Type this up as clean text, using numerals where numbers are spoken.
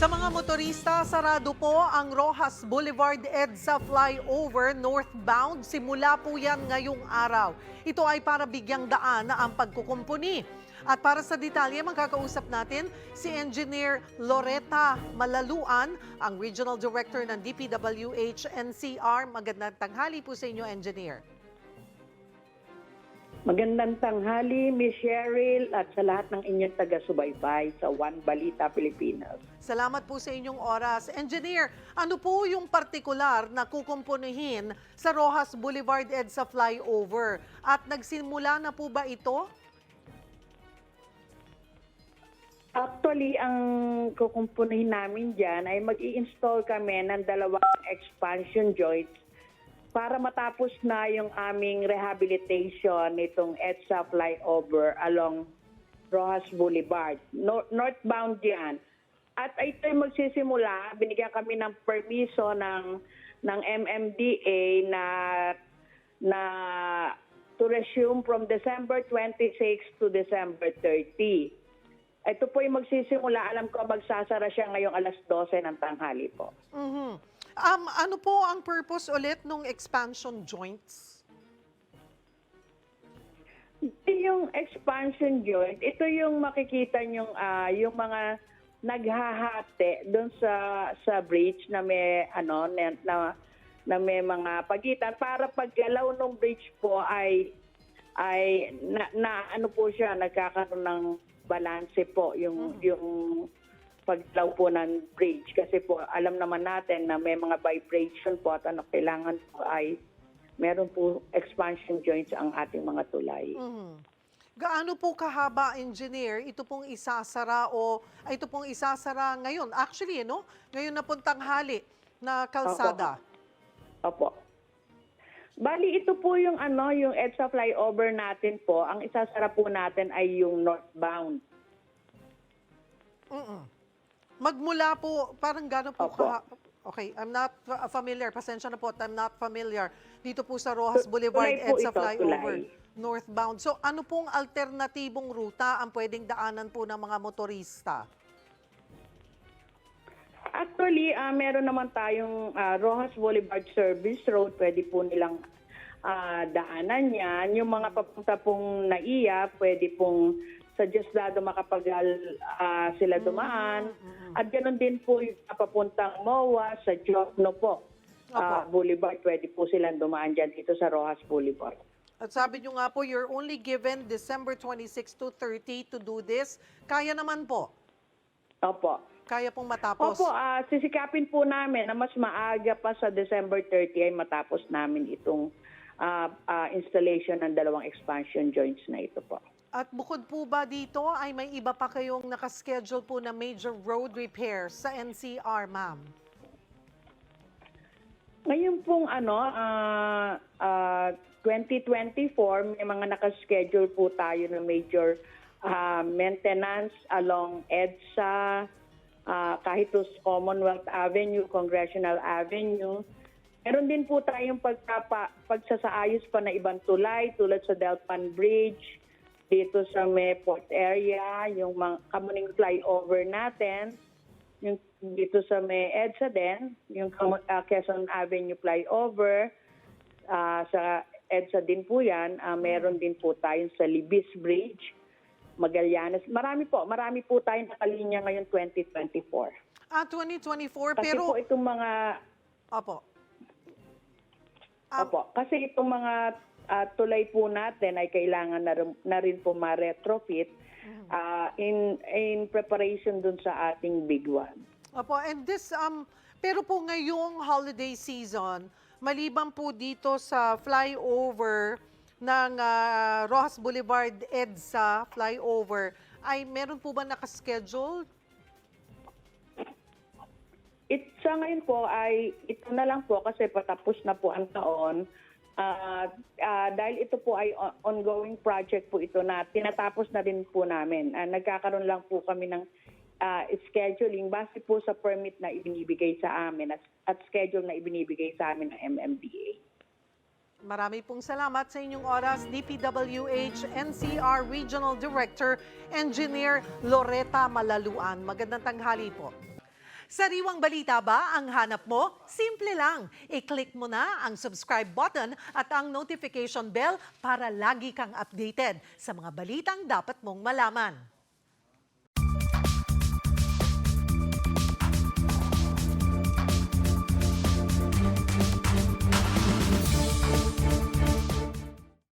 Sa mga motorista, sarado po ang Rojas Boulevard EDSA flyover northbound. Simula po yan ngayong araw. Ito ay para bigyang daan na ang pagkukumpuni. At para sa detalye, magkakausap natin si Engineer Loretta Malaluan, ang Regional Director ng DPWH NCR. Magandang tanghali po sa inyo, Engineer. Magandang tanghali, Ms. Cheryl, at sa lahat ng inyong taga-subaybay sa One Balita Pilipinas. Salamat po sa inyong oras. Engineer, ano po yung partikular na kukumpunihin sa Rojas Boulevard EDSA flyover? At nagsimula na po ba ito? Actually, ang kukumpunihin namin dyan ay mag-i-install kami ng dalawang expansion joints para matapos na yung aming rehabilitation nitong EDSA flyover along Rojas Boulevard. Northbound yan. At ito'y magsisimula, binigyan kami ng permiso ng MMDA na to resume from December 26 to December 30. Ito po yung magsisimula, alam ko magsasara siya ngayong alas 12 ng tanghali po. Ano po ang purpose ulit ng expansion joints? Yung expansion joint, ito yung makikita yung mga naghahati doon sa bridge na may na may mga pagitan para paggalaw ng bridge po ay ano po siya, nagkakaroon ng balanse po yung paglaw po ng bridge kasi po alam naman natin na may mga vibration po at kailangan po ay meron po expansion joints ang ating mga tulay. Gaano po kahaba, Engineer, ito pong isasara ito pong isasara ngayon? Actually, ngayon na pong tanghali na kalsada. Opo. Bali, ito po yung yung EDSA flyover natin po. Ang isasara po natin ay yung northbound. Magmula po, parang gano'n po Opo. Okay, I'm not familiar. Pasensya na po, I'm not familiar. Dito po sa Rojas Boulevard, Tulay po EDSA ito, flyover, tulay. northbound. So ano pong alternatibong ruta ang pwedeng daanan po ng mga motorista? Actually, meron naman tayong Rojas Boulevard Service Road. Pwede po nilang daanan yan. Yung mga papunta pong NAIA, pwede pong sa Diosdado Makapagal sila dumaan. At ganoon din po yung papuntang MOA sa Jokno po. Boulevard, pwede po silang dumaan dyan dito sa Rojas Boulevard. At sabi nyo nga po, you're only given December 26 to 30 to do this. Kaya naman po. Opo. Kaya pong matapos. Opo, sisikapin po namin na mas maaga pa sa December 30 ay matapos namin itong installation ng dalawang expansion joints na ito po. At bukod po ba dito ay may iba pa kayong nakaschedule po na major road repairs sa NCR, ma'am? Ngayon pong 2024, may mga nakaschedule po tayo na major maintenance along EDSA, kahit to Commonwealth Avenue, Congressional Avenue. Meron din po tayong pagsasaayos pa na ibang tulay tulad sa Delpan Bridge, dito sa may port area, yung mga Kamuning flyover natin, yung dito sa may EDSA din, yung Quezon Avenue flyover, sa EDSA din po yan, meron din po tayong sa Libis Bridge, Magallanes. Marami po tayong nakalinya ngayon 2024. 2024, Kasi pero... po itong mga... Opo. Opo, kasi itong mga tulay po natin ay kailangan na rin po ma-retrofit in preparation dun sa ating big one. Opo, and this, pero po ngayong holiday season, maliban po dito sa flyover ng Rojas Boulevard EDSA flyover, ay meron po ba nakaschedule? Sa ngayon po ay ito na lang po kasi patapos na po ang taon. Dahil ito po ay ongoing project po ito na tinatapos na rin po namin. Nagkakaroon lang po kami ng scheduling base po sa permit na ibinibigay sa amin at schedule na ibinibigay sa amin ng MMDA. Marami pong salamat sa inyong oras, DPWH NCR Regional Director, Engineer Loretta Malaluan. Magandang tanghali po. Sariwang balita ba ang hanap mo? Simple lang. I-click mo na ang subscribe button at ang notification bell para lagi kang updated sa mga balitang dapat mong malaman.